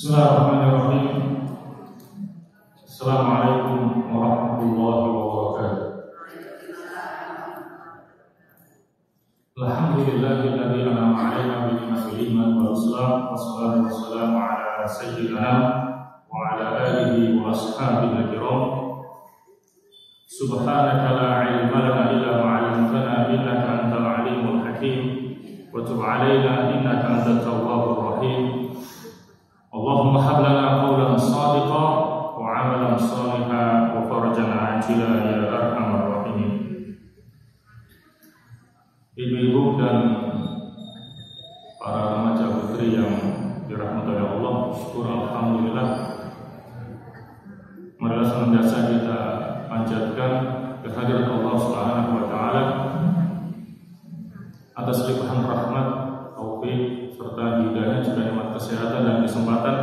Bismillahirrahmanirrahim. Assalamualaikum warahmatullahi wabarakatuh. Alhamdulillahilladzi an'ama 'alaina bi ni'matil iman wal islam wassalatu wassalamu ala sayyidina wa ala alihi wa ashabihi kiram. Subhanaka la 'ilma lana illa ma 'allamtana innaka antal 'alimul hakim wa tub 'alaina innaka antat tawwabur rahim. Allahumma hab lana qawlan shadiqan wa 'amalan shalihan wa farjan 'ajilan ya arhamar rahimin. Ibu-ibu dan para remaja putri yang dirahmati oleh Allah, syukur alhamdulillah marilah senantiasa kita panjatkan kehadirat Allah Subhanahu wa taala atas limpahan rahmat, taufik serta hidayah juga nikmat kesehatan dan kesempatan,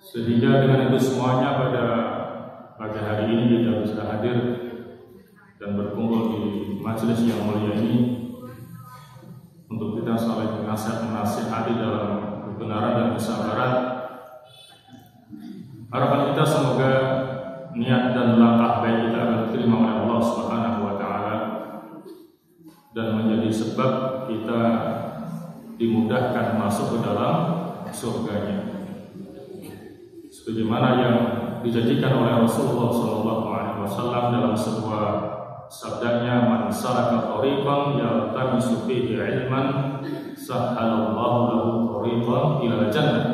sehingga dengan itu semuanya pada pagi hari ini kita bisa hadir dan berkumpul di majelis yang mulia ini untuk kita saling menasihati dalam kebenaran dan kesabaran. Harapan kita semoga niat dan langkah baik kita akan diterima oleh Allah Subhanahu wa taala dan menjadi sebab kita dimudahkan masuk ke dalam surganya, sebagaimana yang dijanjikan oleh Rasulullah SAW dalam sebuah sabdanya, man salaka thariqan yaltamisu fihi ilman sahhalallahu lahu thariqan ilal jannah.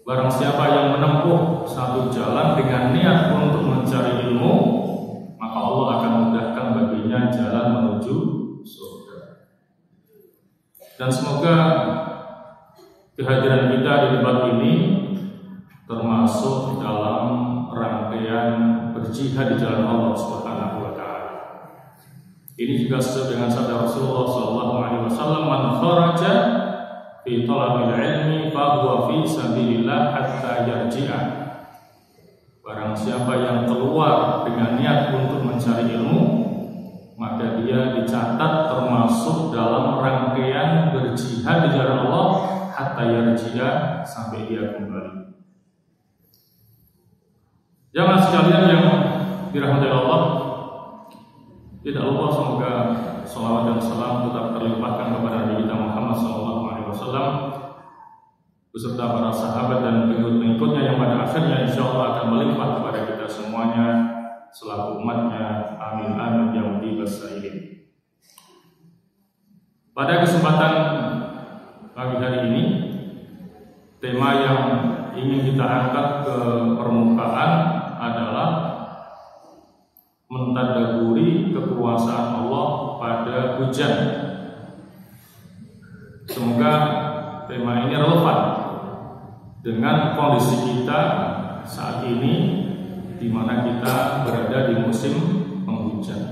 Barang siapa yang menempuh satu jalan dengan niat untuk mencari ilmu, maka Allah akan mudahkan baginya jalan menuju surga. Dan semoga kehadiran kita di tempat ini termasuk dalam rangkaian berjihad di jalan Allah Subhanahu wa taala. Ini juga sesuai dengan sabda Rasulullah SAW, man kharaja fi talabil ilmi fa huwa fi sabilillah hatta yarji'a. Barang siapa yang keluar dengan niat untuk mencari ilmu, maka dia dicatat termasuk dalam rangkaian berjihad di jalan Allah hatta yarji'a, sampai dia kembali. Jamaah sekalian yang dirahmati Allah, tidak lupa semoga salawat dan salam tetap terlimpahkan kepada Nabi kita Muhammad SAW beserta para sahabat dan pengikut-pengikutnya yang pada akhirnya insyaallah akan melimpah kepada kita semuanya selaku umatnya. Amin amin ya rabbal alamin. Pada kesempatan pagi hari ini, tema yang ingin kita angkat ke permukaan adalah mentadaburi kekuasaan Allah pada hujan. Semoga tema ini relevan dengan kondisi kita saat ini, di mana kita berada di musim penghujan,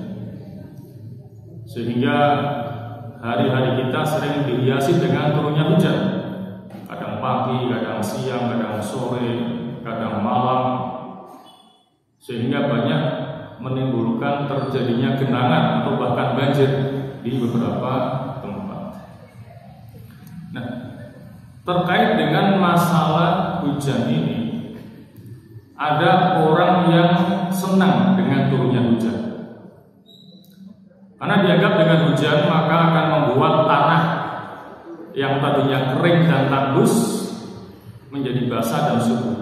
sehingga hari-hari kita sering dihiasi dengan turunnya hujan. Kadang pagi, kadang siang, kadang sore, kadang malam, sehingga banyak menimbulkan terjadinya genangan atau bahkan banjir di beberapa tempat. Nah, terkait dengan masalah hujan ini, ada orang yang senang dengan turunnya hujan, karena dianggap dengan hujan maka akan membuat tanah yang tadinya kering dan tandus menjadi basah dan subur.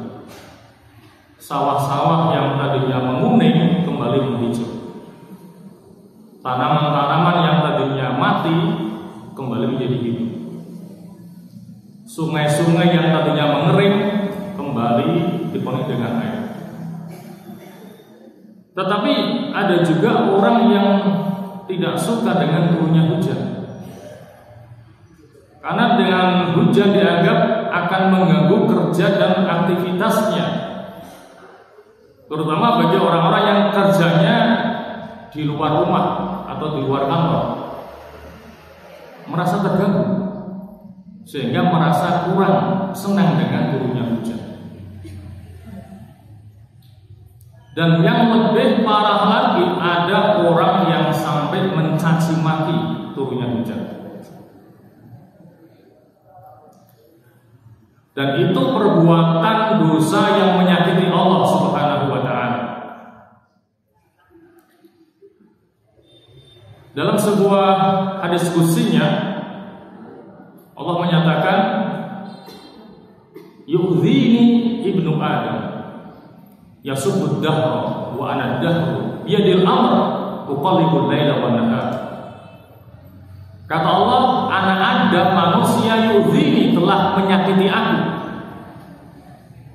Sawah-sawah yang tadinya menguning kembali menghijau. Tanaman-tanaman yang tadinya mati kembali menjadi hidup. Sungai-sungai yang tadinya mengering kembali dipenuhi dengan air. Tetapi ada juga orang yang tidak suka dengan turunnya hujan, karena dengan hujan dianggap akan mengganggu kerja dan aktivitasnya, terutama bagi orang-orang yang kerjanya di luar rumah atau di luar kantor, merasa terganggu sehingga merasa kurang senang dengan turunnya hujan. Dan yang lebih parah lagi, ada orang yang sampai mencaci maki turunnya hujan. Dan itu perbuatan dosa yang menyakiti Allah Subhanahu wa ta'ala. Dalam sebuah hadis qudsinya Allah menyatakan, yu'dhini ibnu Adam yasubbud dahra wa ana dahru biyadil amr uqallibul laila wan nahar. Kata Allah, anak Adam manusia yu'dhini telah menyakiti aku.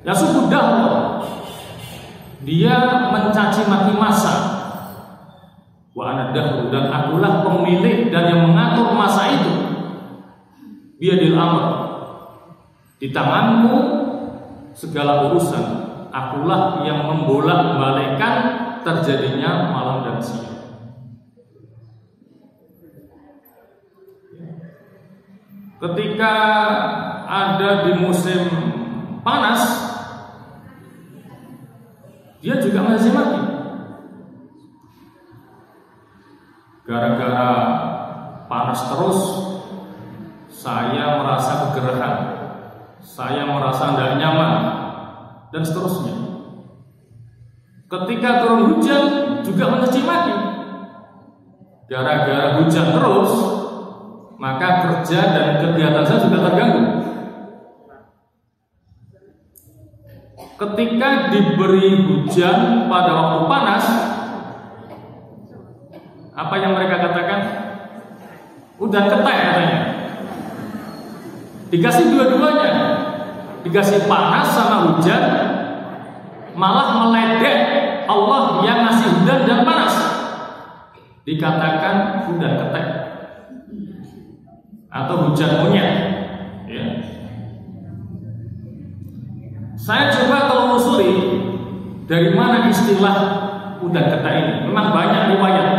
Yasubbud dahra, dia mencaci maki masa. Wa ana dahru, dan akulah pemilik dan yang mengatur masa itu. Biyadil amr, di tanganku segala urusan. Akulah yang membolak-balikkan terjadinya malam dan siang. Ketika ada di musim panas, dia juga mencaci maki. Gara-gara panas terus, saya merasa kegerahan, saya merasa tidak nyaman, dan seterusnya. Ketika turun hujan juga mencaci maki. Gara-gara hujan terus, maka kerja dan kegiatan saya juga terganggu. Ketika diberi hujan pada waktu panas, apa yang mereka katakan? Udah ketek katanya. Dikasih dua-duanya, dikasih panas sama hujan, malah meledek Allah yang ngasih hujan dan panas. Dikatakan udah ketek atau hujan monyet, ya. Saya coba telusuri dari mana istilah udan ketek ini. Memang banyak riwayat.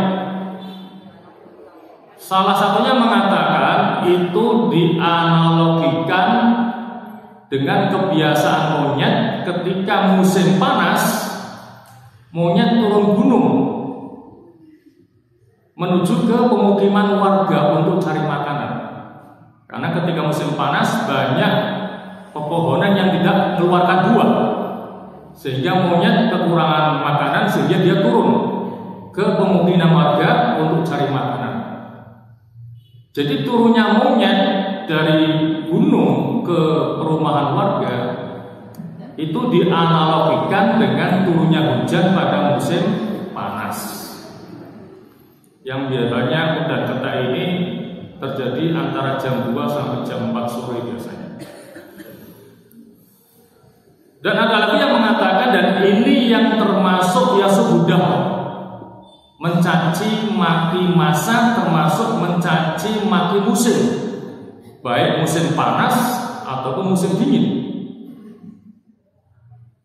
Salah satunya mengatakan itu dianalogikan dengan kebiasaan monyet ketika musim panas, monyet turun gunung menuju ke pemukiman warga untuk cari makanan. Karena ketika musim panas banyak pepohonan yang tidak mengeluarkan buah, sehingga monyet kekurangan makanan, sehingga dia turun ke pemukiman warga untuk cari makanan. Jadi turunnya monyet dari gunung ke perumahan warga itu dianalogikan dengan turunnya hujan pada musim panas. Yang biasanya udan ketek ini terjadi antara jam 2 sampai jam 4 sore biasanya. Dan ada lagi yang mengatakan, dan ini yang termasuk yasubudah, mencaci maki masa, termasuk mencaci maki musim, baik musim panas ataupun musim dingin.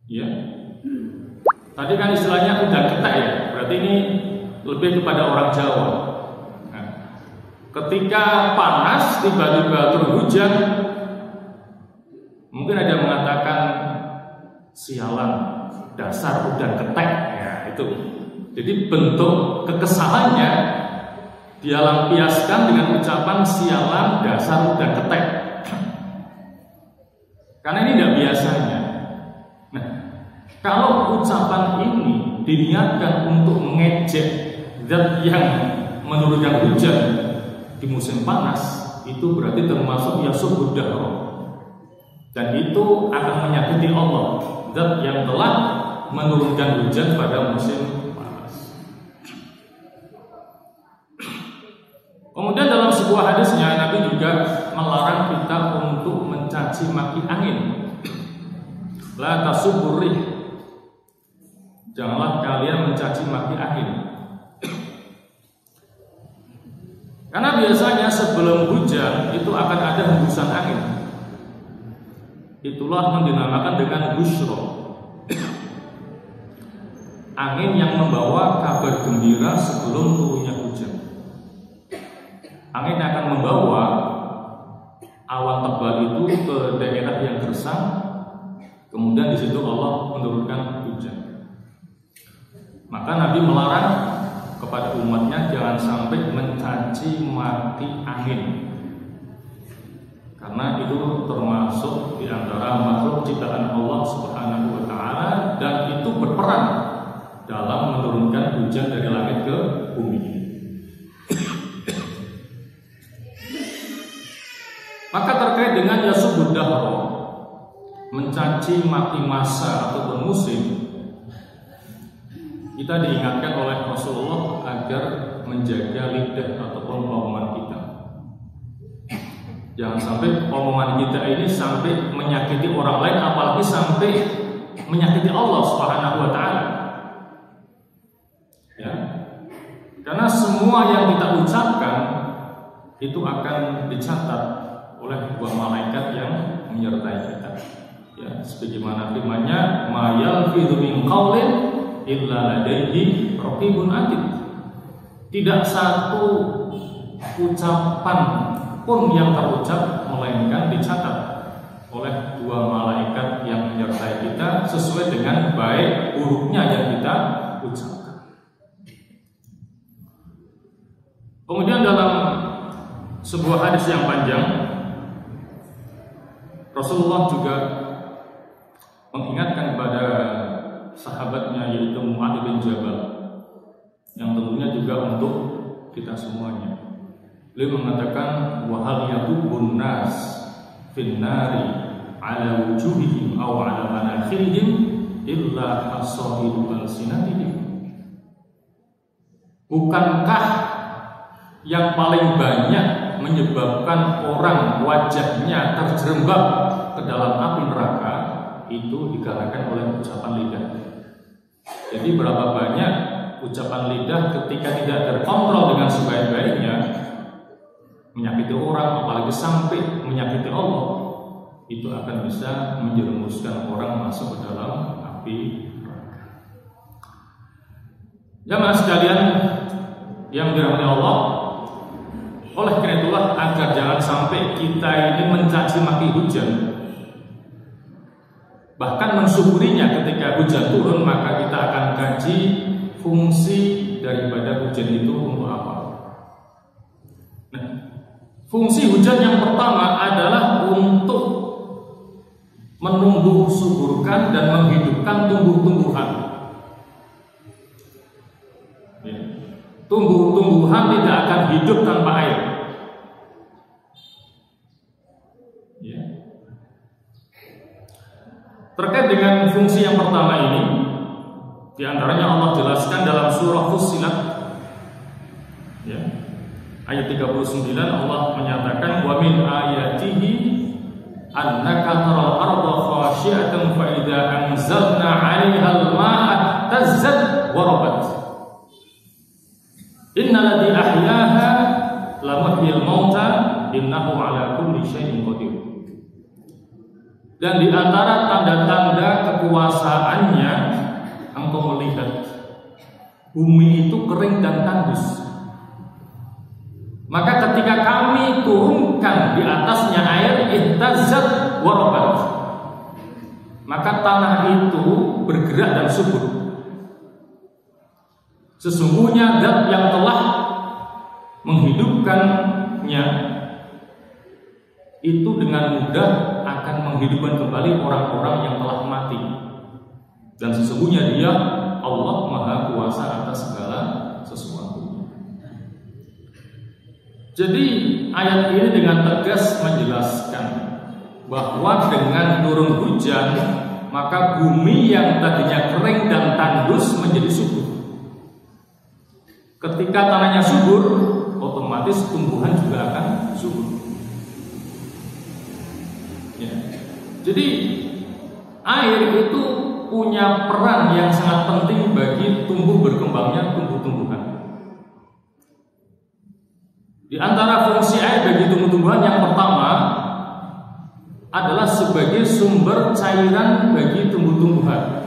Ya. Tadi kan istilahnya udan ketek ya, berarti ini lebih kepada orang Jawa. Nah, ketika panas tiba-tiba turun hujan, mungkin ada yang mengatakan sialan, dasar udan ketek, ya itu. Jadi bentuk kekesalannya dia lampiaskan dengan ucapan sialan, dasar udan ketek. Karena ini tidak biasanya. Nah, kalau ucapan ini diniatkan untuk mengejek zat yang menurunkan hujan di musim panas, itu berarti termasuk yasubudah, dan itu akan menyakiti Allah, zat yang telah menurunkan hujan pada musim panas. Kemudian dalam sebuah hadisnya Nabi juga melarang kita untuk mencaci maki angin. La tasubur rih, janganlah kalian mencaci maki angin. Karena biasanya sebelum hujan itu akan ada hembusan angin. Itulah yang dinamakan dengan busyra. Angin yang membawa kabar gembira sebelum turunnya hujan. Angin akan membawa awan tebal itu ke daerah yang gersang, kemudian di situ Allah menurunkan hujan. Maka Nabi melarang kepada umatnya jangan sampai mencaci maki angin, karena karena itu termasuk di antara makhluk ciptaan Allah Subhanahu wa taala dan itu berperan dalam menurunkan hujan dari langit ke bumi. Maka terkait dengan yasubud dahra, mencaci maki masa ataupun musim, kita diingatkan oleh Rasulullah agar menjaga lidah ataupun omongan kita. Jangan sampai omongan kita ini sampai menyakiti orang lain, apalagi sampai menyakiti Allah Subhanahu wa taala. Ya. Karena semua yang kita ucapkan itu akan dicatat oleh dua malaikat yang menyertai kita. Ya, sebagaimana firman-Nya, "Ma yalfidhu min qaulin illa ladaihi raqibun atid." Tidak satu ucapan pun yang terucap melainkan dicatat oleh dua malaikat yang menyertai kita sesuai dengan baik buruknya yang kita ucapkan. Kemudian dalam sebuah hadis yang panjang, Rasulullah juga mengingatkan kepada sahabatnya yaitu Mu'adz bin Jabal, yang tentunya juga untuk kita semuanya. Beliau mengatakan, wa hal yaqubbun nas fin nari ala wujuhihim aw ala manakhirihim illa hasaidu alsinatihim. Bukankah yang paling banyak menyebabkan orang wajahnya terjerembab ke dalam api neraka itu dikarenakan oleh ucapan lidah. Jadi berapa banyak ucapan lidah ketika tidak terkontrol dengan sebaik-baiknya menyakiti orang, apalagi sampai menyakiti Allah, itu akan bisa menjerumuskan orang masuk ke dalam api neraka. Jamaah sekalian yang dirahmati Allah, oleh karena itulah agar jangan sampai kita ini mencaci maki hujan, bahkan mensyukurinya ketika hujan turun, maka kita akan kaji fungsi daripada hujan itu untuk apa. Nah, fungsi hujan yang pertama adalah untuk menumbuh suburkan dan menghidupkan tumbuh-tumbuhan. Ya. Tumbuh-tumbuhan tidak akan hidup tanpa air. Ya. Terkait dengan fungsi yang pertama ini, di antaranya Allah jelaskan dalam surah Fussilat, ya, ayat 39 Allah menyatakan, wa min ayatihi annaka taral arda khashi'atan fa idza anzalna 'alaiha al-ma'a tazzat wa rabat. Innal ladzi ahyaha la muhyil mauta innahu 'ala kulli syai'in qadir. Dan di antara tanda-tanda kekuasaannya, engkau melihat bumi itu kering dan tandus. Maka ketika kami turunkan di atasnya air, ihtazzat wa rabat, maka tanah itu bergerak dan subur. Sesungguhnya zat yang telah menghidupkannya itu dengan mudah akan menghidupkan kembali orang-orang yang telah mati. Dan sesungguhnya Dia Allah Maha Kuasa atas segala sesuatu. Jadi ayat ini dengan tegas menjelaskan bahwa dengan turun hujan maka bumi yang tadinya kering dan tandus menjadi subur. Ketika tanahnya subur, otomatis tumbuhan juga akan subur. Ya. Jadi air itu punya peran yang sangat penting bagi tumbuh berkembangnya tumbuh-tumbuhan. Di antara fungsi air bagi tumbuh-tumbuhan yang pertama adalah sebagai sumber cairan bagi tumbuh-tumbuhan.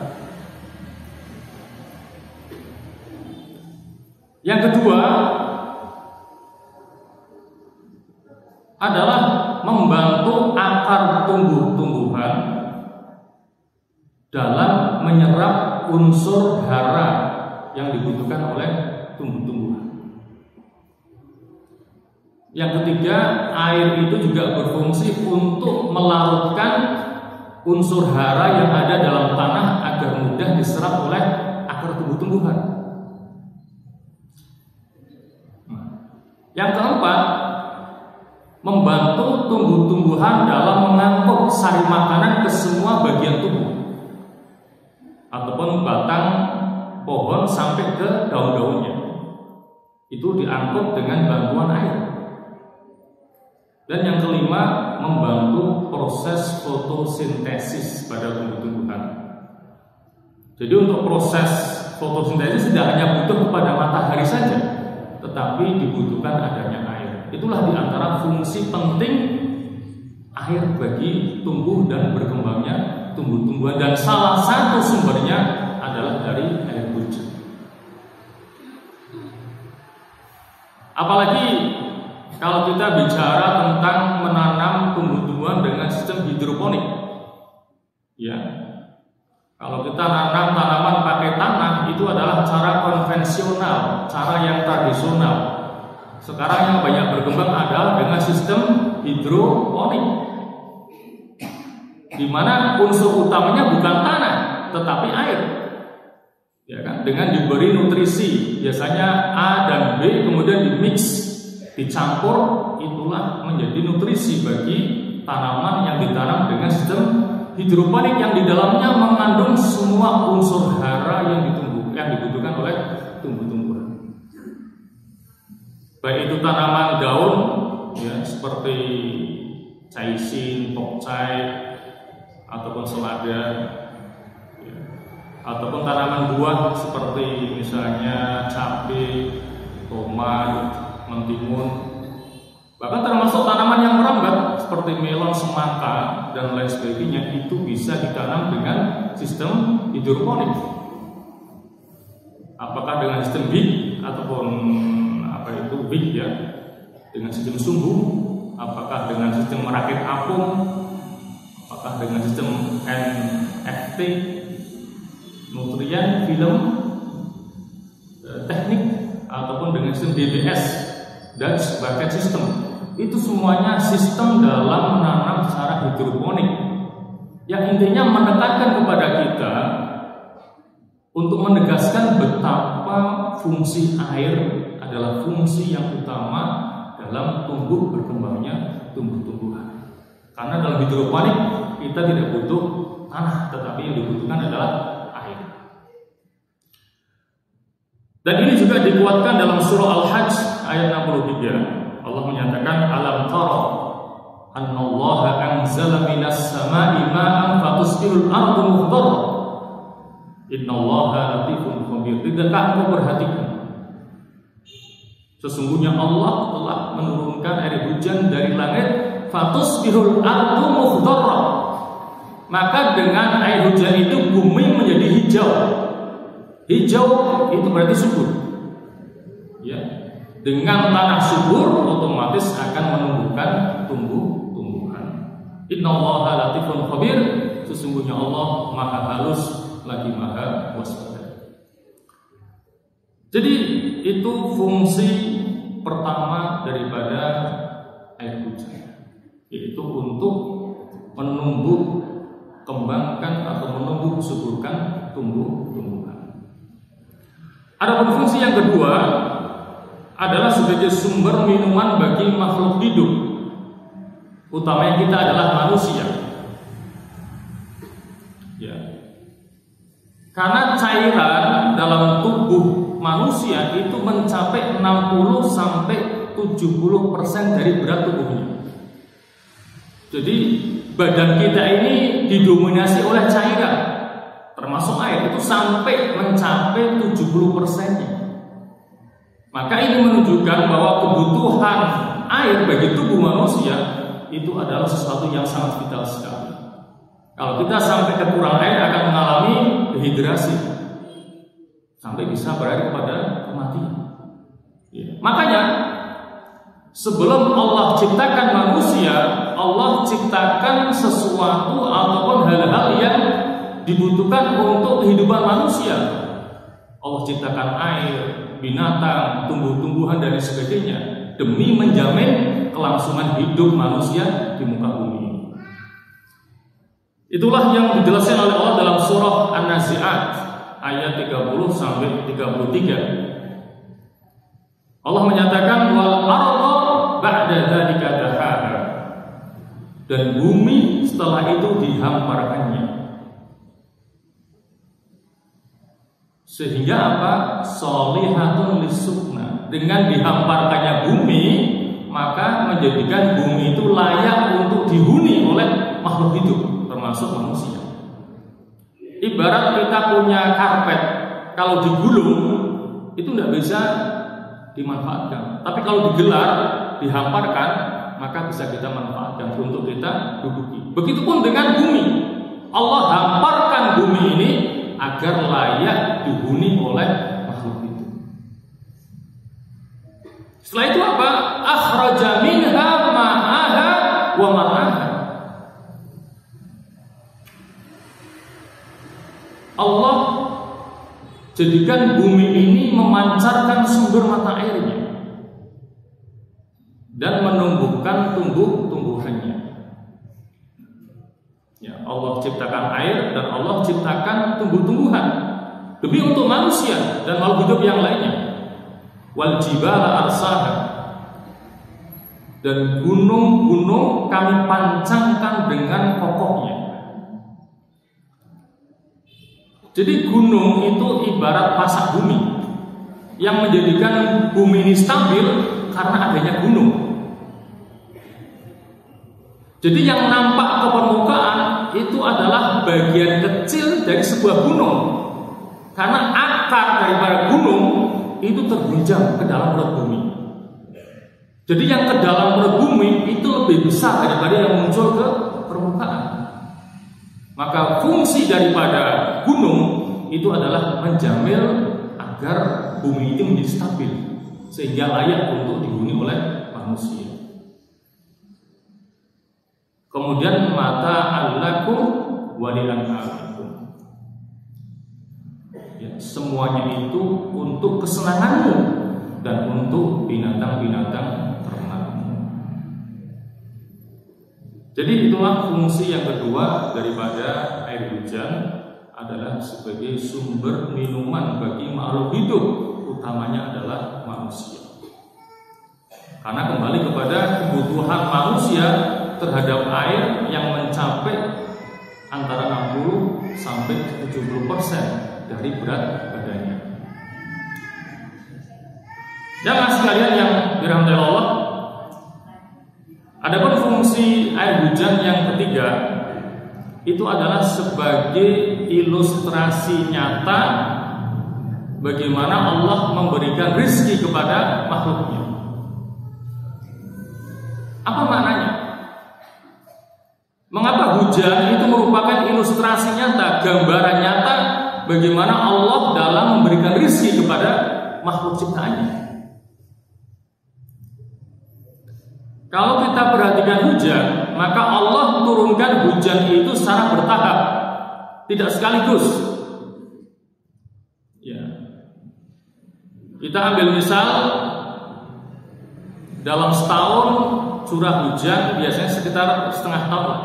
Yang kedua adalah membantu akar tumbuh-tumbuhan dalam menyerap unsur hara yang dibutuhkan oleh tumbuh-tumbuhan. Yang ketiga, air itu juga berfungsi untuk melarutkan unsur hara yang ada dalam tanah agar mudah diserap oleh akar tumbuh-tumbuhan. Yang keempat, membantu tumbuh-tumbuhan dalam mengangkut sari makanan ke semua bagian tubuh ataupun batang pohon sampai ke daun-daunnya. Itu diangkut dengan bantuan air. Dan yang kelima, membantu proses fotosintesis pada tumbuh-tumbuhan. Jadi untuk proses fotosintesis tidak hanya butuh kepada matahari saja, tetapi dibutuhkan adanya air. Itulah diantara fungsi penting air bagi tumbuh dan berkembangnya tumbuh-tumbuhan, dan salah satu sumbernya adalah dari air hujan. Apalagi kalau kita bicara tentang menanam tumbuh-tumbuhan dengan sistem hidroponik, ya, kalau kita nanam tanaman pakai tanah itu adalah cara konvensional, cara yang tradisional. Sekarang yang banyak berkembang adalah dengan sistem hidroponik, di mana unsur utamanya bukan tanah, tetapi air. Ya kan? Dengan diberi nutrisi, biasanya A dan B, kemudian dimix, dicampur, itulah menjadi nutrisi bagi tanaman yang ditanam dengan sistem hidroponik yang di dalamnya mengandung semua unsur hara yang dibutuhkan oleh tumbuh-tumbuhan. Baik itu tanaman daun, ya, seperti caicin, pokcai, ataupun selada, ya, ataupun tanaman buah seperti misalnya cabai, tomat, mentimun, bahkan termasuk tanaman yang merambat seperti melon, semangka, dan lain sebagainya, itu bisa ditanam dengan sistem hidroponik. Apakah dengan sistem big ataupun big, ya, dengan sistem sumbu, apakah dengan sistem merakit apung, apakah dengan sistem NFT, nutrien, film, teknik, ataupun dengan sistem DBS dan bucket system. Itu semuanya sistem dalam menanam secara hidroponik yang intinya menekankan kepada kita untuk menegaskan betapa fungsi air adalah fungsi yang utama dalam tumbuh berkembangnya tumbuh-tumbuhan. Karena dalam hidroponik kita tidak butuh tanah, tetapi yang dibutuhkan adalah air. Dan ini juga dikuatkan dalam surah Al-Hajj ayat 63. Allah menyatakan, alam tara annallaha anzala minas sama'i ma'an fatusbihul ardu mukhdarra innallaha latifun khabir. Tidakkah engkau perhatikan, sesungguhnya Allah telah menurunkan air hujan dari langit, fatusbihul ardu mukhdarra, maka dengan air hujan itu bumi menjadi hijau. Hijau itu berarti subur, ya. Dengan tanah subur otomatis akan menumbuhkan tumbuh-tumbuhan. Innallaha latifun khabir, sesungguhnya Allah maha halus lagi maha waspada. Jadi itu fungsi pertama daripada air hujan, yaitu untuk menumbuh kembangkan atau menumbuh suburkan tumbuh-tumbuhan. Adapun fungsi yang kedua adalah sebagai sumber minuman bagi makhluk hidup, utamanya kita adalah manusia. Ya. Karena cairan dalam tubuh manusia itu mencapai 60-70% dari berat tubuhnya. Jadi badan kita ini didominasi oleh cairan, termasuk air, itu sampai mencapai 70%-nya. Maka ini menunjukkan bahwa kebutuhan air bagi tubuh manusia itu adalah sesuatu yang sangat vital sekali. Kalau kita sampai kekurangan air akan mengalami dehidrasi, sampai bisa berakhir kepada kematian. Ya. Makanya sebelum Allah ciptakan manusia, Allah ciptakan sesuatu ataupun hal-hal yang dibutuhkan untuk kehidupan manusia. Allah ciptakan air, binatang, tumbuh-tumbuhan dan sebagainya. demi menjamin kelangsungan hidup manusia di muka bumi. Itulah yang dijelaskan oleh Allah dalam surah An-Nazi'at ayat 30 sampai 33. Allah menyatakan wal arda ba'da dzalika dahaha, dan bumi setelah itu dihamparkannya. Sehingga apa? Sholihatun lisukna. Dengan dihamparkannya bumi, maka menjadikan bumi itu layak untuk dihuni oleh makhluk hidup, termasuk manusia. Ibarat kita punya karpet, kalau digulung itu tidak bisa dimanfaatkan. Tapi kalau digelar, dihamparkan, maka bisa kita manfaatkan untuk kita duduki. Begitupun dengan bumi. Allah hamparkan bumi ini agar layak dihuni oleh makhluk itu. Setelah itu apa? Akhraja minha ma'aha wa mar'aha. Allah jadikan bumi ini memancarkan sumber mata airnya dan menumbuhkan tumbuh-tumbuhannya. Ya, Allah ciptakan air dan Allah ciptakan tumbuh-tumbuhan demi untuk manusia dan makhluk hidup yang lainnya. Wal jibala arsaha, dan gunung-gunung kami pancangkan dengan kokohnya. Jadi gunung itu ibarat pasak bumi yang menjadikan bumi ini stabil karena adanya gunung. Jadi yang nampak ke permukaan itu adalah bagian kecil dari sebuah gunung, karena akar daripada gunung itu terguncang ke dalam perut bumi. Jadi yang ke dalam perut bumi itu lebih besar daripada yang muncul ke permukaan. Maka fungsi daripada gunung itu adalah menjamin agar bumi itu menjadi stabil sehingga layak untuk dihuni oleh manusia. Kemudian mata allakum wa li'an'amikum. Ya, semuanya itu untuk kesenanganmu dan untuk binatang-binatang ternakmu. Jadi itulah fungsi yang kedua daripada air hujan, adalah sebagai sumber minuman bagi makhluk hidup, utamanya adalah manusia. Karena kembali kepada kebutuhan manusia terhadap air yang mencapai antara 60 sampai 70% dari berat badannya. Jamaah sekalian yang dirahmati Allah, adapun fungsi air hujan yang ketiga itu adalah sebagai ilustrasi nyata bagaimana Allah memberikan rezeki kepada makhluknya. Apa maknanya? Mengapa hujan itu merupakan ilustrasi nyata, gambaran nyata bagaimana Allah dalam memberikan rezeki kepada makhluk ciptaannya? Kalau kita perhatikan hujan, maka Allah turunkan hujan itu secara bertahap, tidak sekaligus. Ya. Kita ambil misal, dalam setahun curah hujan biasanya sekitar setengah tahun,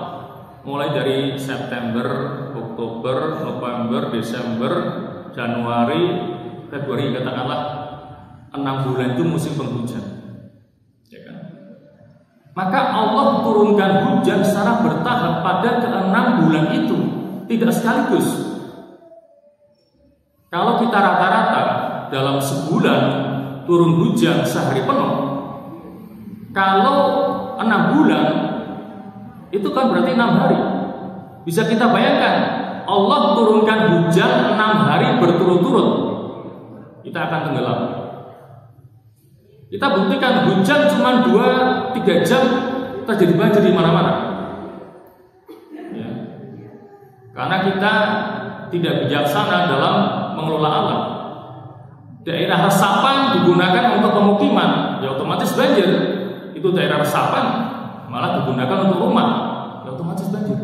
mulai dari September, Oktober, November, Desember, Januari, Februari, katakanlah 6 bulan itu musim penghujan. Maka Allah turunkan hujan secara bertahap pada ke-6 bulan itu, tidak sekaligus. Kalau kita rata-rata dalam sebulan turun hujan sehari penuh, kalau 6 bulan itu kan berarti 6 hari. Bisa kita bayangkan, Allah turunkan hujan 6 hari berturut-turut, kita akan tenggelam. Kita buktikan hujan cuma 2-3 jam terjadi banjir di mana-mana. Ya. Karena kita tidak bijaksana dalam mengelola alam. Daerah resapan digunakan untuk pemukiman, ya otomatis banjir. Itu daerah resapan malah digunakan untuk rumah, ya otomatis banjir.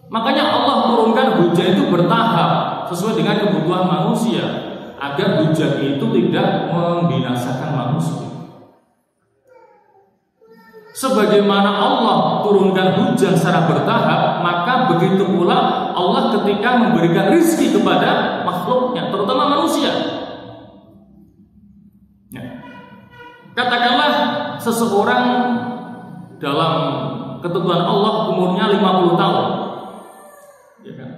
Makanya Allah turunkan hujan itu bertahap sesuai dengan kebutuhan manusia, agar hujan itu tidak membinasakan manusia. Sebagaimana Allah turunkan hujan secara bertahap, maka begitu pula Allah ketika memberikan rizki kepada makhluknya, terutama manusia. Katakanlah seseorang dalam ketentuan Allah umurnya 50 tahun, ya kan?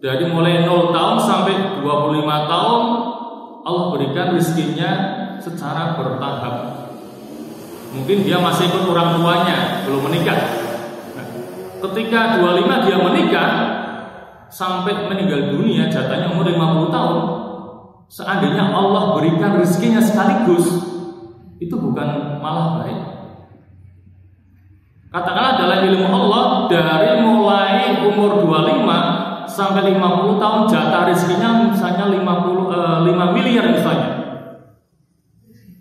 Dari mulai 0 tahun sampai 25 tahun Allah berikan rizkinya secara bertahap. Mungkin dia masih ikut orang tuanya, belum menikah. Nah, ketika 25 dia menikah, sampai meninggal dunia jatahnya umur 50 tahun. Seandainya Allah berikan rezekinya sekaligus, itu bukan malah baik. Katakanlah dalam ilmu Allah, dari mulai umur 25 sampai 50 tahun jatah rezekinya misalnya 5 miliar misalnya.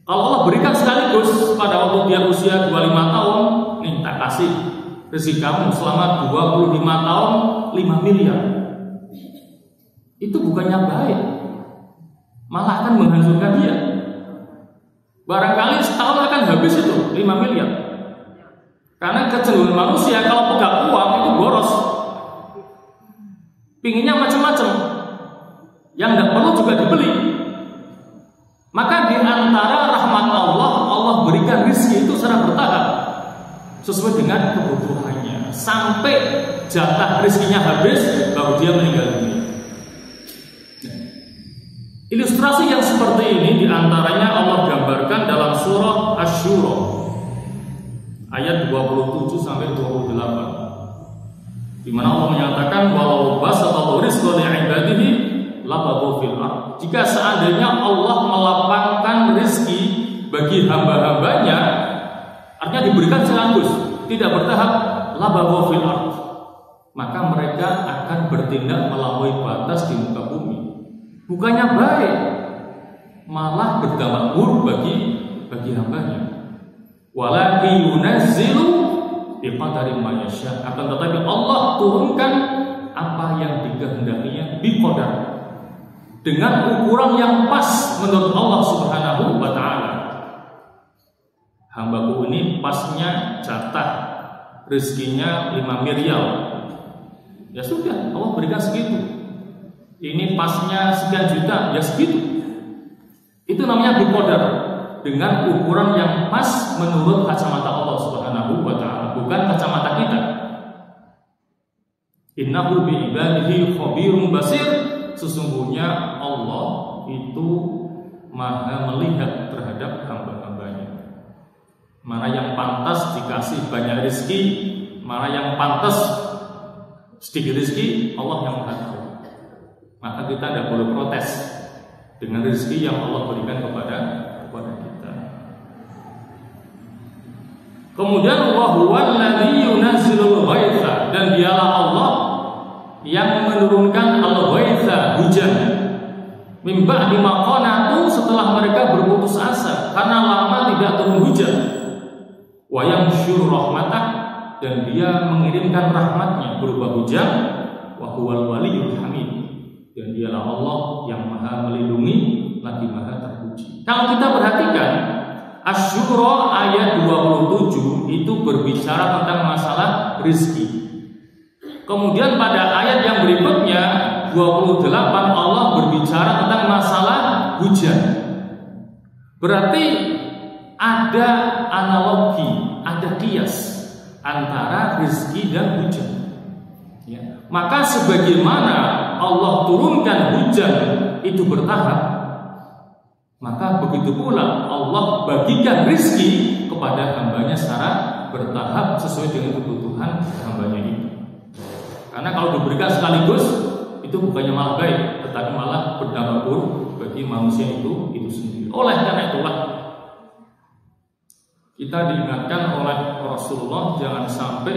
Kalau Allah berikan sekaligus pada waktu dia usia 25 tahun, nih tak kasih rezeki kamu selama 25 tahun 5 miliar. Itu bukannya baik, malah akan menghancurkan dia. Barangkali setahun akan habis itu 5 miliar. Karena kecenderungan manusia kalau pegang uang itu boros, pinginnya macam-macam, yang tidak perlu juga dibeli. Maka di antara rahmat Allah, Allah berikan rizki itu secara bertahap sesuai dengan kebutuhannya, sampai jatah rizkinya habis baru dia meninggal dunia. Ilustrasi yang seperti ini diantaranya Allah gambarkan dalam surah Asy-Syura ayat 27 sampai 28, di mana Allah menyatakan walau basatallahu rizqa li'ibadihi labaghu fil ardh. Jika seandainya Allah melapangkan rezeki bagi hamba-hambanya, artinya diberikan sekaligus, tidak bertahap, labaghu fil ardh, maka mereka akan bertindak melampaui batas di muka bumi. Bukannya baik, malah berdampak buruk bagi hambanya. Walakin yunazzilu biqadari ma yasha. Akan tetapi Allah turunkan apa yang dikehendakinya biqadar, dengan ukuran yang pas menurut Allah Subhanahu wa taala. Hambaku ini pasnya jatah rezekinya 5 miliar. Ya sudah, Allah berikan segitu. Ini pasnya sekian juta, ya segitu. Itu namanya biqadar, dengan ukuran yang pas menurut kacamata Allah Subhanahu wa taala, bukan kacamata kita. Innahu bi ibadihi khabirum basir. Sesungguhnya Allah itu maha melihat terhadap hamba-hambanya. Mana yang pantas dikasih banyak rezeki, mana yang pantas sedikit rezeki, Allah yang maha tahu. Maka kita tidak boleh protes dengan rezeki yang Allah berikan kepada kita. Kemudian wa huwal ladzi yunazzilul ghaitha, dan dialah Allah yang menurunkan al-ghaitha, hujan, min ba'di ma qanatu, setelah mereka berputus asa karena lama tidak turun hujan, wa yanshur rahmatah, dan dia mengirimkan rahmatnya berupa hujan, wa huwal waliyyul hamid, dan dialah Allah yang maha melindungi lagi maha terpuji. Kalau kita perhatikan Asy-Syura ayat 27 itu berbicara tentang masalah rizki. Kemudian pada ayat yang berikutnya 28 Allah berbicara tentang masalah hujan. Berarti ada analogi, ada kias antara rizki dan hujan, ya. Maka sebagaimana Allah turunkan hujan itu bertahap, maka begitu pula Allah bagikan rizki kepada hambanya secara bertahap sesuai dengan kebutuhan hambanya itu. Karena kalau diberikan sekaligus itu bukannya malah baik, tetapi malah berdampak buruk bagi manusia itu sendiri. Oleh karena itulah kita diingatkan oleh Rasulullah jangan sampai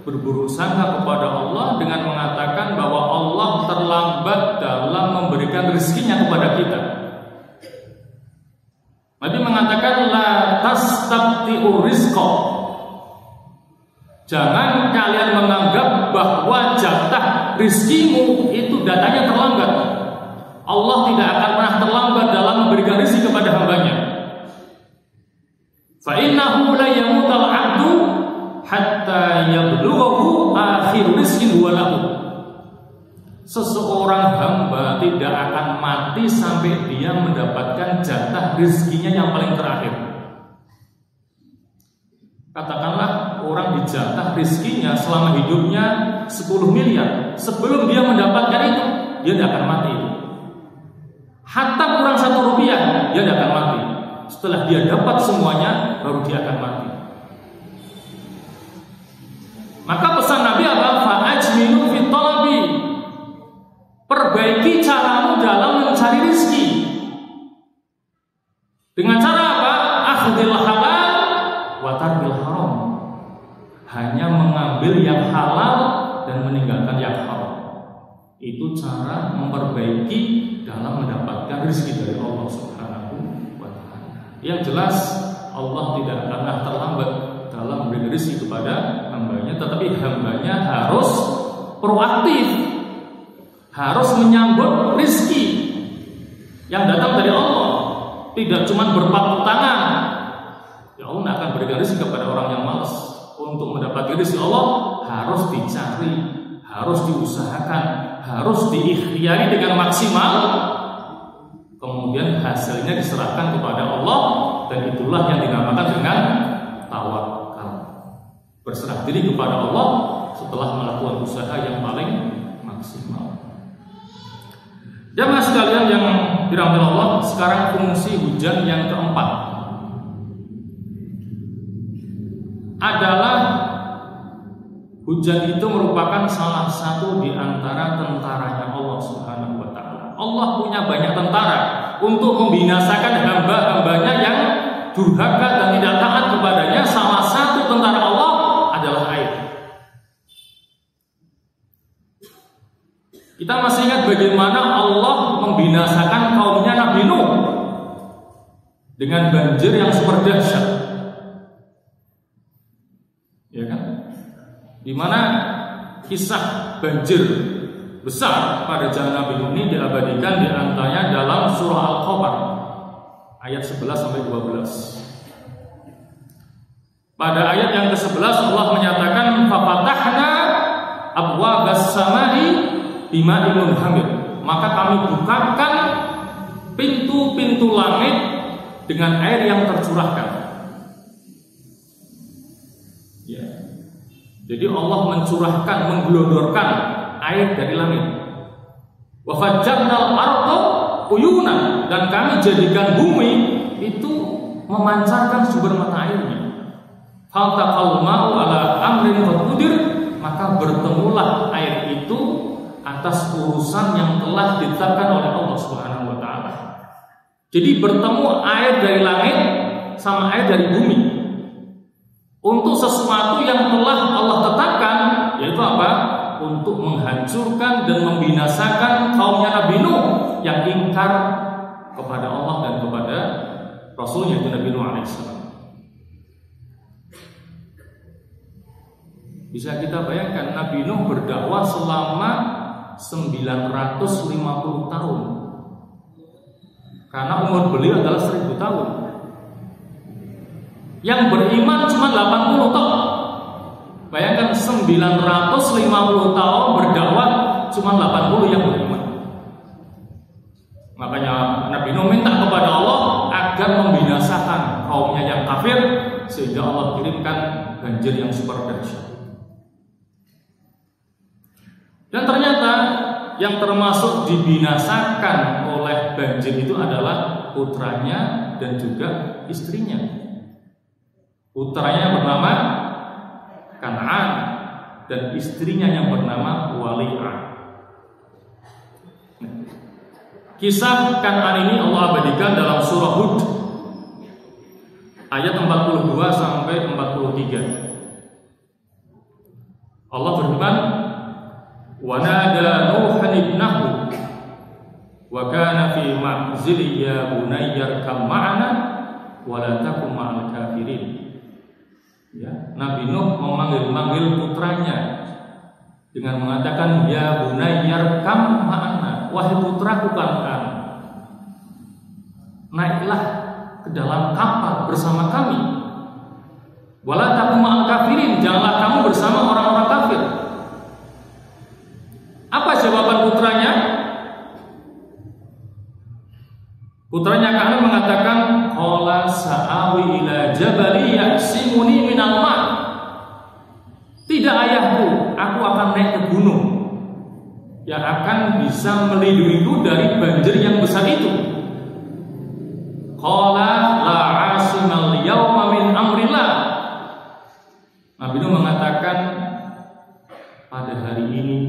berburuk sangka kepada Allah dengan mengatakan bahwa Allah terlambat dalam memberikan rezekinya kepada kita. Nabi mengatakan la tastabti'u rizqa. Jangan kalian menganggap bahwa jatah rizkimu itu datanya terlambat. Allah tidak akan pernah terlambat dalam memberikan rezeki kepada hambanya. Fa innahu la mati sampai dia mendapatkan jatah rezekinya yang paling terakhir. Katakanlah orang dijatah rezekinya selama hidupnya 10 miliar. Sebelum dia mendapatkan itu, dia tidak akan mati. Hatta kurang 1 rupiah, dia tidak akan mati. Setelah dia dapat semuanya, baru dia akan mati. Maka pesan Nabi adalah fa'ajminu fit talabi. Perbaiki caramu dalam mencari rezeki. Dengan cara apa? Akhdil halal wa tarkil haram. Hanya mengambil yang halal dan meninggalkan yang haram. Itu cara memperbaiki dalam mendapatkan rezeki dari Allah Subhanahu wa taala. Yang jelas Allah tidak akan terlambat dalam memberi rezeki kepada hambanya, tetapi hambanya harus proaktif, harus menyambut rezeki yang datang dari Allah, tidak cuma berpangku tangan. Ya Allah tidak akan berikan rezeki kepada orang yang malas. Untuk mendapatkan rezeki Allah harus dicari, harus diusahakan, harus diikhtiari dengan maksimal. Kemudian hasilnya diserahkan kepada Allah, dan itulah yang dinamakan dengan tawakal. Berserah diri kepada Allah setelah melakukan usaha yang paling maksimal. Jamaah sekalian yang dirahmati Allah, sekarang fungsi hujan yang keempat adalah hujan itu merupakan salah satu di antara tentaranya Allah Subhanahu wa taala. Allah punya banyak tentara untuk membinasakan hamba-hambanya yang durhaka dan tidak taat kepadanya. Salah satu tentara Allah adalah air. Kita masih ingat bagaimana Allah membinasakan kaumnya Nabi Nuh dengan banjir yang super dahsyat, ya kan? Di mana kisah banjir besar pada zaman Nabi Nuh ini diabadikan di antaranya dalam surah Al-Qamar ayat 11 sampai 12. Pada ayat yang ke-11 Allah menyatakan fafatahna abwabas samai bima'in munhamir. Maka kami bukakan pintu-pintu langit dengan air yang tercurahkan. Ya. Jadi Allah mencurahkan, menggelondorkan air dari langit. Wa fajjarnal arda uyunan, dan kami jadikan bumi itu memancarkan sumber mata airnya. Faltaqal ma'u ala amrin qadir, maka bertemulah air itu atas urusan yang telah ditetapkan oleh Allah Subhanahu wa taala. Jadi bertemu air dari langit sama air dari bumi untuk sesuatu yang telah Allah tetapkan, yaitu apa? Untuk menghancurkan dan membinasakan kaumnya Nabi Nuh yang ingkar kepada Allah dan kepada Rasulnya, Nabi Nuh alaihissalam. Bisa kita bayangkan Nabi Nuh berdakwah selama 950 tahun, karena umur beliau adalah 1000 tahun. Yang beriman cuma 80 tahun. Bayangkan 950 tahun berdakwah cuma 80 yang beriman. Makanya Nabi Nuh minta kepada Allah agar membinasakan kaumnya yang kafir, sehingga Allah kirimkan banjir yang super dahsyat. Dan ternyata yang termasuk dibinasakan oleh banjir itu adalah putranya dan juga istrinya. Putranya bernama Kan'an dan istrinya yang bernama Wali'ah. Kisah Kan'an ini Allah abadikan dalam surah Hud ayat 42 sampai 43. Allah berfirman, wa nada nuhan ibnahu wa kana fi ma'zili ya bunayya kam ma'ana wa la takum ma'al kafirin. Ya, Nabi Nuh memanggil putranya dengan mengatakan ya bunayya kam ma'ana, wahai putraku Kan'an, naiklah ke dalam kapal bersama kami. Wa la takum ma'al kafirin, janganlah kamu bersama orang-orang kafir. Apa jawaban putranya? Putranya Ka'ab mengatakan, qala sa'awi ila jabali ya'simuni minal ma'. Tidak ayahku, aku akan naik ke gunung yang akan bisa melindungiku dari banjir yang besar itu. Qala la 'asimal yawma min amrillah. Nabi Nuh mengatakan, pada hari ini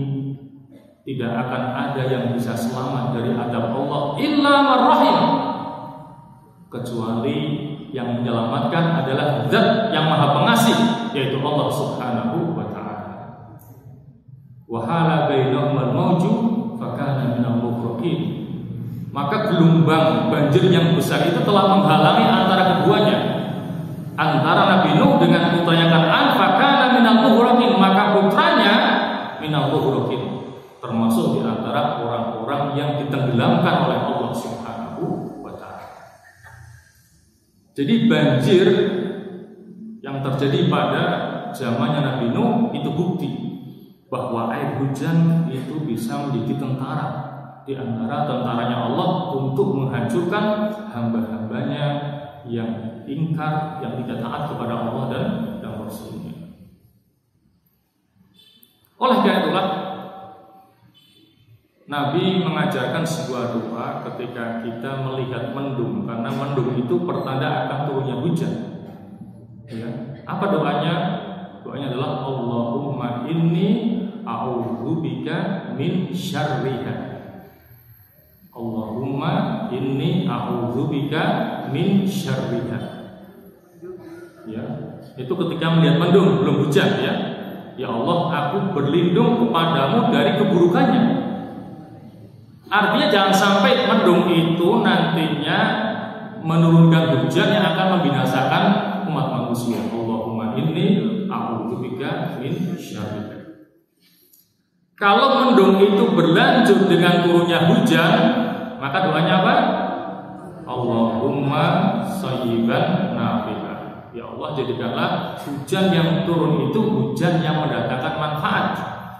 tidak akan ada yang bisa selamat dari azab Allah illa marrahim, kecuali yang menyelamatkan adalah Zat yang Maha Pengasih, yaitu Allah Subhanahu wa taala. Wa hala bainahumul mawju fakana minal mughraqin. Maka gelombang banjir yang besar itu telah menghalangi antara keduanya, antara Nabi Nuh dengan putranya Kan'an. Fakana minal mughraqin, maka putranya minal mughraqin, termasuk di antara orang-orang yang ditenggelamkan oleh Allah Subhanahu wa taala. Jadi banjir yang terjadi pada zamannya Nabi Nuh itu bukti bahwa air hujan itu bisa menjadi tentara di antara tentaranya Allah untuk menghancurkan hamba-hambanya yang ingkar, yang tidak taat kepada Allah dan Rasul-Nya. Oleh karena itulah Nabi mengajarkan sebuah doa ketika kita melihat mendung, karena mendung itu pertanda akan turunnya hujan. Ya. Apa doanya? Doanya adalah Allahumma inni a'udzubika min syarriha. Allahumma inni a'udzubika min syarriha. Ya, itu ketika melihat mendung, belum hujan ya. Ya Allah, aku berlindung kepadamu dari keburukannya. Artinya jangan sampai mendung itu nantinya menurunkan hujan yang akan membinasakan umat manusia. Allahumma inni a'udzubika min syarriha. Kalau mendung itu berlanjut dengan turunnya hujan, maka doanya apa? Allahumma shayyiban nafi'an. Ya Allah, jadikanlah hujan yang turun itu hujan yang mendatangkan manfaat,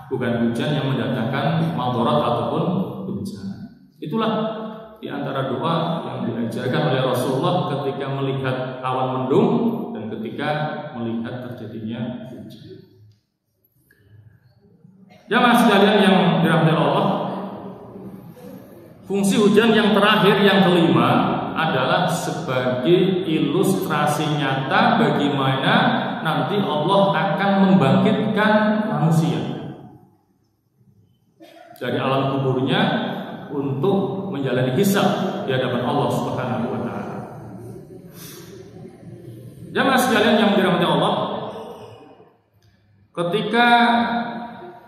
bukan hujan yang mendatangkan madarat ataupun bencana. Itulah di antara doa yang diajarkan oleh Rasulullah ketika melihat awan mendung dan ketika melihat terjadinya hujan. Jamaah sekalian yang dirahmati Allah, fungsi hujan yang terakhir, yang kelima, adalah sebagai ilustrasi nyata bagaimana nanti Allah akan membangkitkan manusia dari alam kuburnya untuk menjalani hisab di hadapan Allah Subhanahu wa taala. Jamaah sekalian yang dirahmati Allah, ketika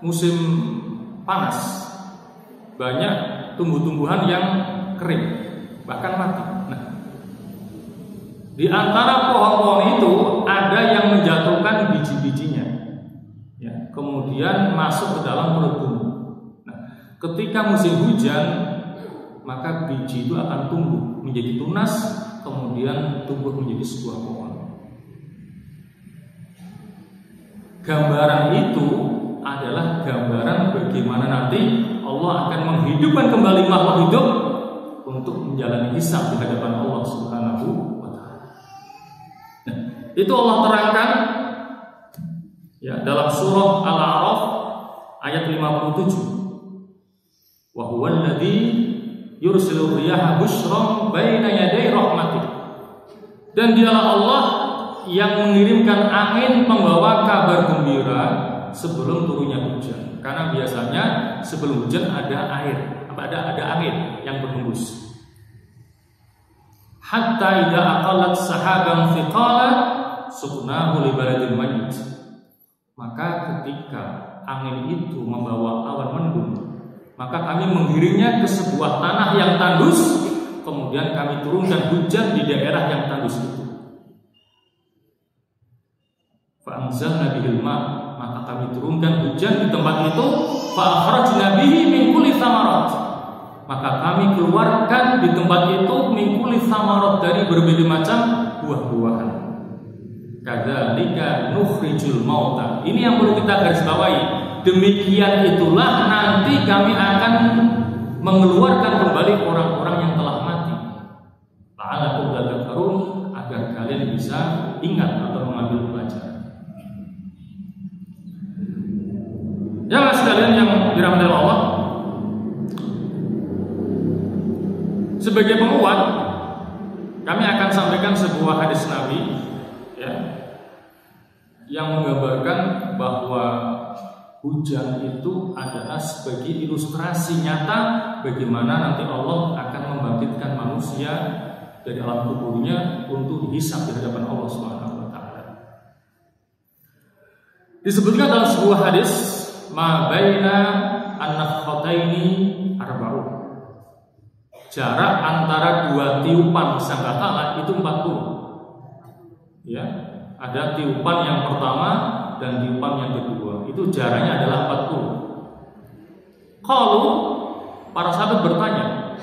musim panas, banyak tumbuh-tumbuhan yang kering, bahkan mati. Nah, di antara pohon-pohon itu ada yang menjatuhkan biji-bijinya, ya, kemudian masuk ke dalam perut bumi. Nah, ketika musim hujan, maka biji itu akan tumbuh menjadi tunas, kemudian tumbuh menjadi sebuah pohon. Gambaran itu adalah gambaran bagaimana nanti Allah akan menghidupkan kembali makhluk hidup untuk menjalani hisab di hadapan Allah Subhanahu wa taala. Nah, itu Allah terangkan ya dalam surah Al-A'raf ayat 57. Wa huwal ladzi yursilu riyaha busyran baina yaday rahmatih. Dan dialah Allah yang mengirimkan angin membawa kabar gembira sebelum turunnya hujan. Karena biasanya sebelum hujan ada air, ada angin yang berhembus. Hatta idza aqallat sahaban thiqala suqnahu li baladin mayyit. Maka ketika angin itu membawa awan mendung, maka kami menggiringnya ke sebuah tanah yang tandus, kemudian kami turunkan hujan di daerah yang tandus itu. Fa anzalna bihil ma', maka kami turunkan hujan di tempat itu. Fa akhrajna bihi min kulli thamarat, maka kami keluarkan di tempat itu min kulli thamarat, dari berbagai macam buah-buahan. Kadzalika nukhrijul mauta. Ini yang perlu kita garis bawahi. Demikian itulah nanti kami akan mengeluarkan kembali orang-orang yang telah mati. ingat atau mengambil pelajaran. Ya sekalian yang dirahmati Allah, sebagai penguat kami akan sampaikan sebuah hadis Nabi ya, yang menggambarkan bahwa hujan itu adalah sebagai ilustrasi nyata bagaimana nanti Allah akan membangkitkan manusia dari alam kuburnya untuk dihisab di hadapan Allah Subhanahu wa taala. Disebutkan dalam sebuah hadis, ma baina an-nafkhataini arba'un. Jarak antara dua tiupan sangkakala itu 40. Ya, ada tiupan yang pertama dan tiupan yang kedua. Itu jaraknya adalah 40. Kalau para sahabat bertanya,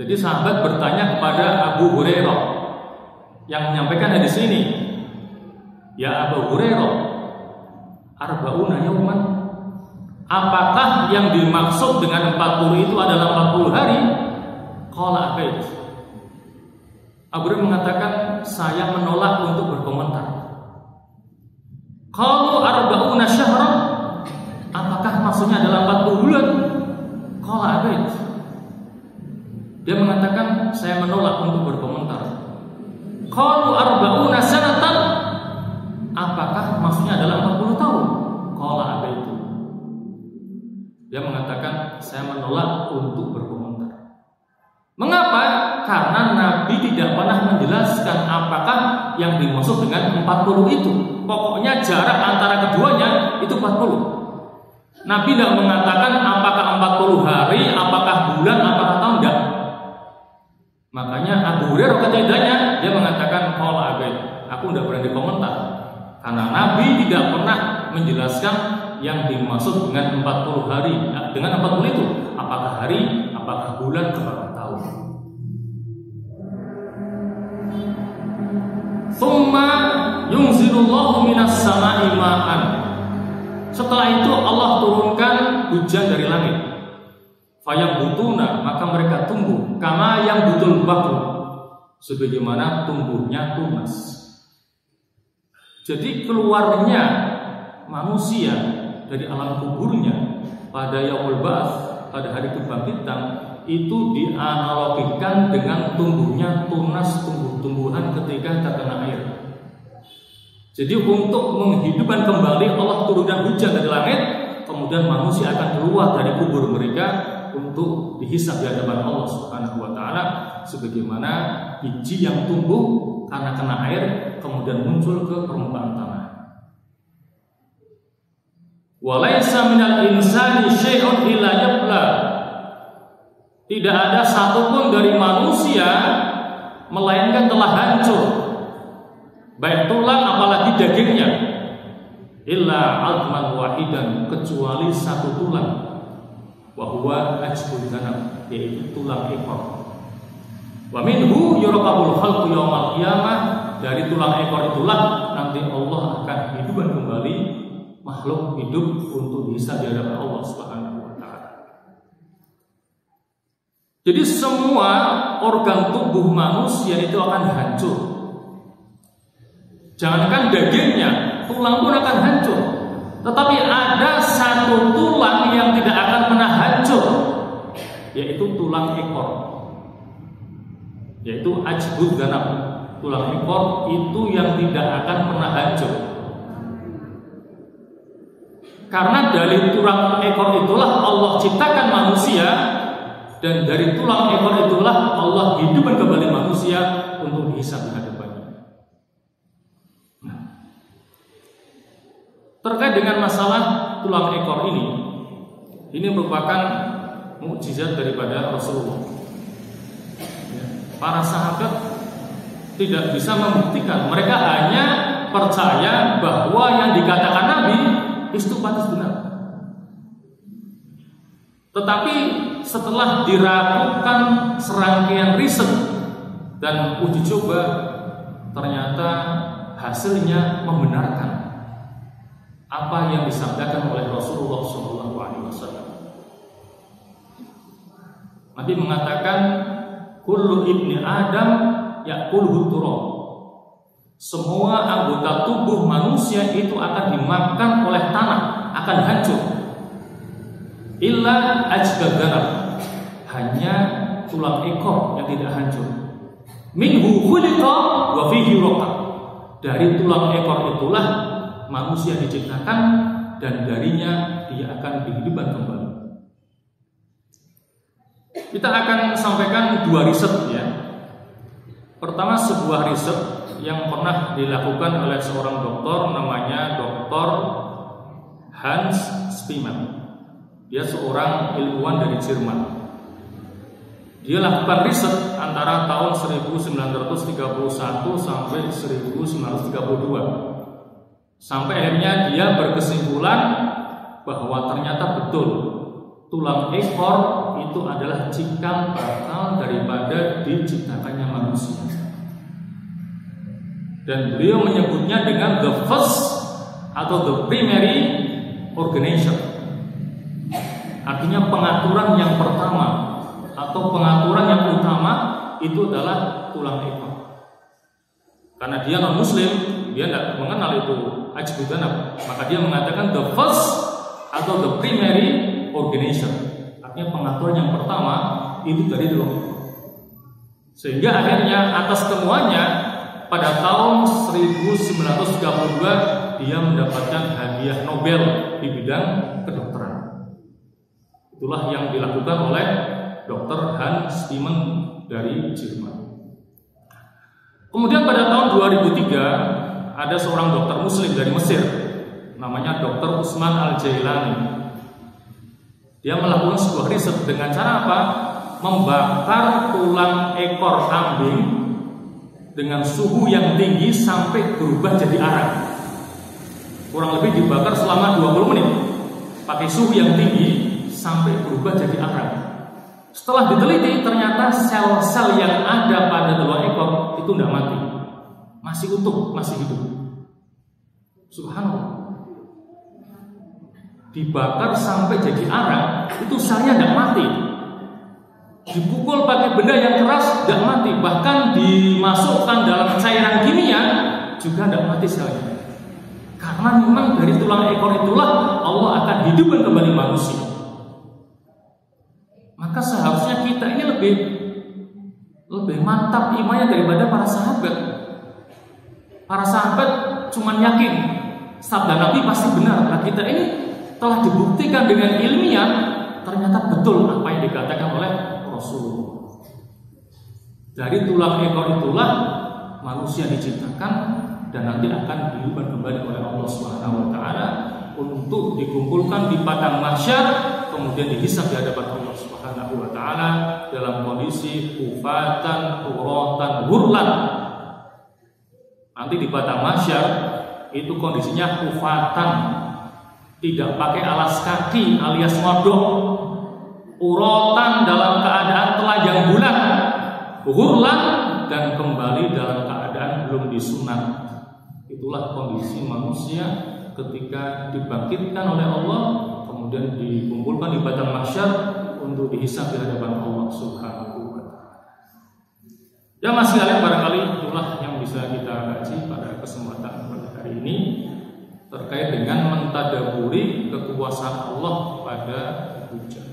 jadi sahabat bertanya kepada Abu Hurairah yang menyampaikan hadis ini, ya Abu Hurairah, arba'una yauman, apakah yang dimaksud dengan 40 itu adalah 40 hari? Qala abait. Abu Hurairah mengatakan, saya menolak untuk berkomentar. Qalu arba'una syahran, apakah maksudnya adalah 40 bulan? Qala abait. Dia mengatakan, saya menolak untuk berkomentar. Qalu arba'una sanatan, apakah maksudnya adalah 40 tahun? Qala abait. Dia mengatakan, saya menolak untuk berkomentar. Mengapa? Karena Nabi tidak pernah menjelaskan apakah yang dimaksud dengan 40 itu. Pokoknya jarak antara keduanya itu 40. Nabi tidak mengatakan apakah 40 hari, apakah bulan, apakah tahun, enggak. Makanya Abu Hurairah ketiganya dia mengatakan qala abait, aku tidak berani komentar. Karena Nabi tidak pernah menjelaskan yang dimaksud dengan 40 hari. Dengan 40 itu apakah hari, apakah bulan, apakah tahun. Tsumma yunzilullahu minas sama'i ma'an. Setelah itu Allah turunkan hujan dari langit. Fayam butuna, maka mereka tumbuh kama yang butul batu, sebagaimana tumbuhnya tunas. Jadi keluarnya manusia dari alam kuburnya pada yaumul ba'ats, pada hari kebangkitan, itu dianalogikan dengan tumbuhnya tunas tumbuh-tumbuhan ketika terkena air. Jadi untuk menghidupkan kembali Allah turunkan hujan dari langit, kemudian manusia akan keluar dari kubur mereka untuk dihisab di hadapan Allah Subhanahu wa taala, sebagaimana biji yang tumbuh karena kena air kemudian muncul ke permukaan tanah. Walaisa minal insani syai'un illa yabla. Tidak ada satupun dari manusia melainkan telah hancur, baik tulang apalagi dagingnya, illa azman wahidan, kecuali satu tulang, wa huwa ajbul ghanam, yaitu tulang ekor. Wa minhu yuraqabul khalqu yaumal qiyamah, dari tulang ekor itulah nanti Allah akan hidupkan kembali makhluk hidup untuk bisa di hadapan Allah Subhanahu wa taala. Jadi semua organ tubuh manusia itu akan hancur. Jangankan dagingnya, tulang pun akan hancur. Tetapi ada satu tulang yang tidak akan pernah hancur, yaitu tulang ekor, yaitu ajbul ghanam. Tulang ekor itu yang tidak akan pernah hancur. Karena dari tulang ekor itulah Allah ciptakan manusia, dan dari tulang ekor itulah Allah hidupkan kembali manusia untuk dihisab di hadapannya. Nah, terkait dengan masalah tulang ekor ini merupakan mukjizat daripada Rasulullah. Para sahabat tidak bisa membuktikan, mereka hanya percaya bahwa yang dikatakan Nabi itu pantas benar. Tetapi setelah diragukan serangkaian riset dan uji coba, ternyata hasilnya membenarkan apa yang disampaikan oleh Rasulullah SAW. Nabi mengatakan, kullu ibni Adam ya'kulhu turab. Semua anggota tubuh manusia itu akan dimakan oleh tanah, akan hancur. Illa ajdadarah, hanya tulang ekor yang tidak hancur. Minhu khuliqa wa fihi raqa. Dari tulang ekor itulah manusia diciptakan dan darinya dia akan dihidupkan kembali. Kita akan sampaikan dua riset ya. Pertama, sebuah riset yang pernah dilakukan oleh seorang dokter namanya Dr. Hans Spimann. Dia seorang ilmuwan dari Jerman. Dia lakukan riset antara tahun 1931 sampai 1932. Sampai akhirnya dia berkesimpulan bahwa ternyata betul tulang ekor itu adalah cikal bakal daripada diciptakannya manusia. Dan beliau menyebutnya dengan the first atau the primary organization. Artinya pengaturan yang pertama atau pengaturan yang utama itu adalah tulang ekor. Karena dia non muslim, dia tidak mengenal itu ajbudanab, maka dia mengatakan the first atau the primary organization. Artinya pengaturan yang pertama itu dari tulang ekor. Sehingga akhirnya atas temuannya pada tahun 1932 dia mendapatkan hadiah Nobel di bidang kedokteran. Itulah yang dilakukan oleh Dr. Hans Spimann dari Jerman. Kemudian pada tahun 2003 ada seorang dokter muslim dari Mesir namanya Dr. Usman Al-Jailani. Dia melakukan sebuah riset dengan cara apa? Membakar tulang ekor kambing dengan suhu yang tinggi sampai berubah jadi arang. Kurang lebih dibakar selama 20 menit pakai suhu yang tinggi sampai berubah jadi arang. Setelah diteliti ternyata sel-sel yang ada pada tulang ekor itu tidak mati, masih utuh, masih hidup. Subhanallah. Dibakar sampai jadi arang, itu selnya tidak mati. Dipukul pakai benda yang keras tidak mati, bahkan dimasukkan dalam cairan kimia juga tidak mati selnya. Karena memang dari tulang ekor itulah Allah akan hidupkan kembali manusia. Maka seharusnya kita ini lebih mantap imannya daripada para sahabat. Para sahabat cuma yakin sabda Nabi pasti benar. Nah, kita ini telah dibuktikan dengan ilmiah ternyata betul apa yang dikatakan oleh Rasulullah. Dari tulang ekor itulah manusia diciptakan dan nanti akan dihidupkan kembali oleh Allah Subhanahu wa taala untuk dikumpulkan di padang mahsyar, kemudian dihisab di hadapan Allah Subhanahu wa taala dalam kondisi hufatan, uratan, hurlan. Nanti di padang mahsyar itu kondisinya hufatan, tidak pakai alas kaki alias modok, uratan dalam keadaan telanjang bulat, hurlan dan kembali dalam keadaan belum disunat. Itulah kondisi manusia ketika dibangkitkan oleh Allah, kemudian dikumpulkan di padang mahsyar untuk dihisab di hadapan Allah Subhanahu wa taala. Ya masih kalian barangkali itulah yang bisa kita kaji pada kesempatan pada hari ini terkait dengan mentadaburi kekuasaan Allah pada hujan.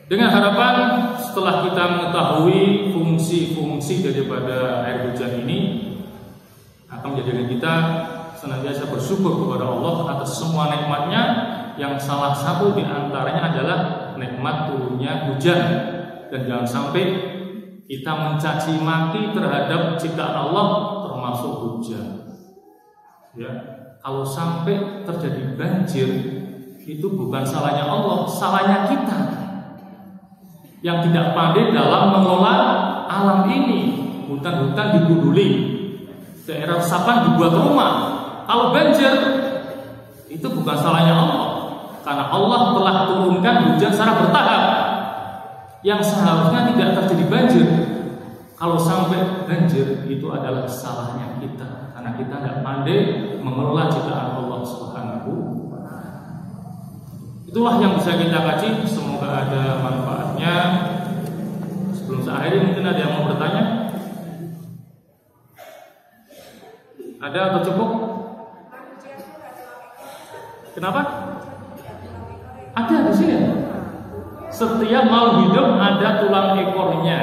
Dengan harapan setelah kita mengetahui fungsi-fungsi daripada air hujan ini akan menjadikan kita senantiasa bersyukur kepada Allah atas semua nikmatnya, yang salah satu di antaranya adalah nikmat turunnya hujan. Dan jangan sampai kita mencaci maki terhadap ciptaan Allah termasuk hujan. Ya, kalau sampai terjadi banjir itu bukan salahnya Allah, salahnya kita yang tidak pandai dalam mengelola alam ini. Hutan-hutan digunduli, daerah resapan dibuat rumah. Kalau banjir itu bukan salahnya Allah, karena Allah telah turunkan hujan secara bertahap yang seharusnya tidak terjadi banjir. Kalau sampai banjir itu adalah salahnya kita, karena kita tidak pandai mengelola ciptaan Allah Subhanahu wa taala. Itulah yang bisa kita kaji, semoga ada manfaatnya. Sebelum saya akhiri mungkin ada yang mau bertanya. Ada atau cukup? Kenapa? Ada di sini. Setiap makhluk hidup ada tulang ekornya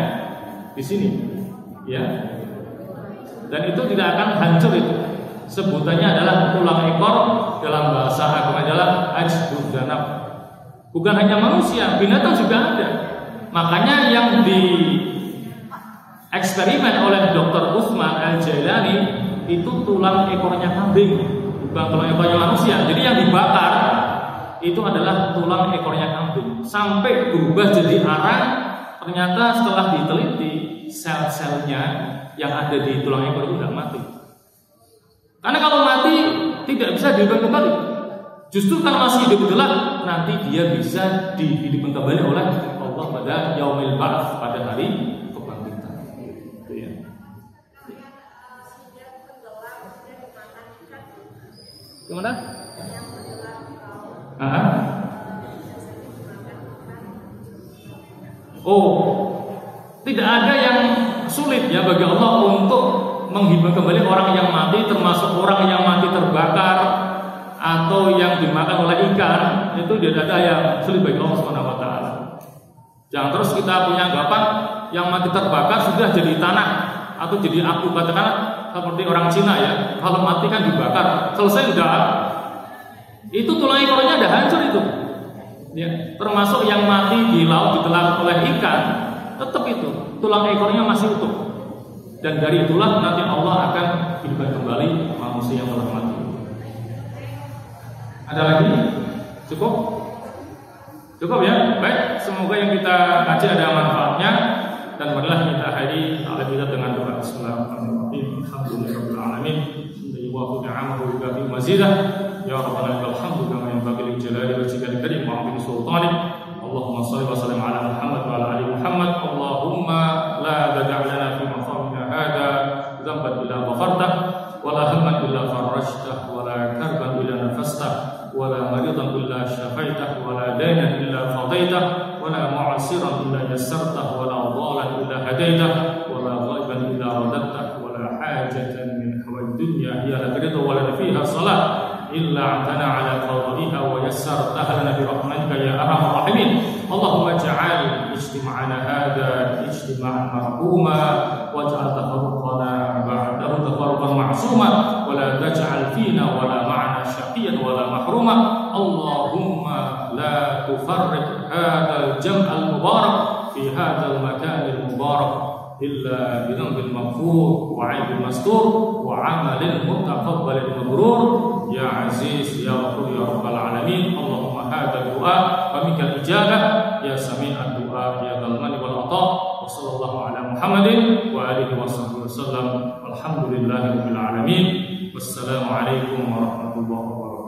di sini, ya. Dan itu tidak akan hancur itu. Sebutannya adalah tulang ekor, dalam bahasa agama adalah ajdud dzanab. Bukan hanya manusia, binatang juga ada. Makanya yang di eksperimen oleh Dr. Utsman Al-Jailani itu tulang ekornya kambing, bukan tulang ekornya manusia. Jadi yang dibakar itu adalah tulang ekornya kambing sampai berubah jadi arang. Ternyata setelah diteliti, sel-selnya yang ada di tulang ekor itu sudah mati. Karena kalau mati tidak bisa dihidupkan kembali. Justru kalau masih hidup itulah nanti dia bisa dihidupkan kembali oleh Allah pada yaumil ba'ats, pada hari kebangkitan. Itu ya. Gimana? Oh, tidak ada yang sulit ya bagi Allah untuk menghidupkan kembali orang yang mati, termasuk orang yang mati terbakar atau yang dimakan oleh ikan. Itu tidak ada yang sulit bagi Allah Subhanahu wa taala. Jangan terus kita punya anggapan yang mati terbakar sudah jadi tanah atau jadi abu, katakan seperti orang Cina ya. Kalau mati kan dibakar, selesai udah. Itu tulang ekornya udah hancur itu. Ya, termasuk yang mati di laut ditelan oleh ikan, tetap itu tulang ekornya masih utuh. Dan dari itulah nanti Allah akan hidupkan kembali manusia yang telah mati. Ada lagi? Cukup? Cukup ya? Baik, semoga yang kita kaji ada manfaatnya. Dan marilah kita akhiri ta'ala kita dengan doa bismillahirrahmanirrahim. Alhamdulillahirabbil alamin. Wa ta'amahu bi mazidah. Ya Rabbana lakal hamdu kama yanbaghi li jalali wajhikal karim wa 'azimi sultanik. Allahumma shalli wa sallim ala Muhammad wa ala ali Muhammad. Allahumma la tad'a lana fi maqamina hadha dhanban illa ghafartah wa la hamman illa farajtah wa la karban illa nafastah wa la maridan illa shafaitah wa la daynan illa qadaitah wa la mu'asiran illa yassartah wa la dhalan illa hadaitah wa la ghaiban illa radattah wa la hajatan min hawaij dunya hiya lak ridha wa la fiha salah illa antana ala qadaiha wa yassartaha lana bi rahmatika ya arhamar rahimin. Allahumma ja'al ijtima'ana hadha ijtima'an marhuma waj'al tafarruqana ba'dahu tafarruqan ma'suma wa la taj'al fina wa la ma'ana syaqiyan wa la mahruma. Allahumma la tufarriq hadha al-jam' al-mubarak fi hadha al-makan al-mubarak illa bi dhanbin maghfur wa 'aibin mastur wa 'amalin mutaqabbalin mabrur ya aziz ya ghafur ya rabbal alamin. Allahumma hadha du'a wa mikal ijabah ya sami'ad du'a ya dzal mani wal 'ata. Wa sallallahu ala Muhammadin wa alihi wa sahbihi wasallam. Alhamdulillahirabbil alamin. Wassalamu alaikum warahmatullahi wabarakatuh.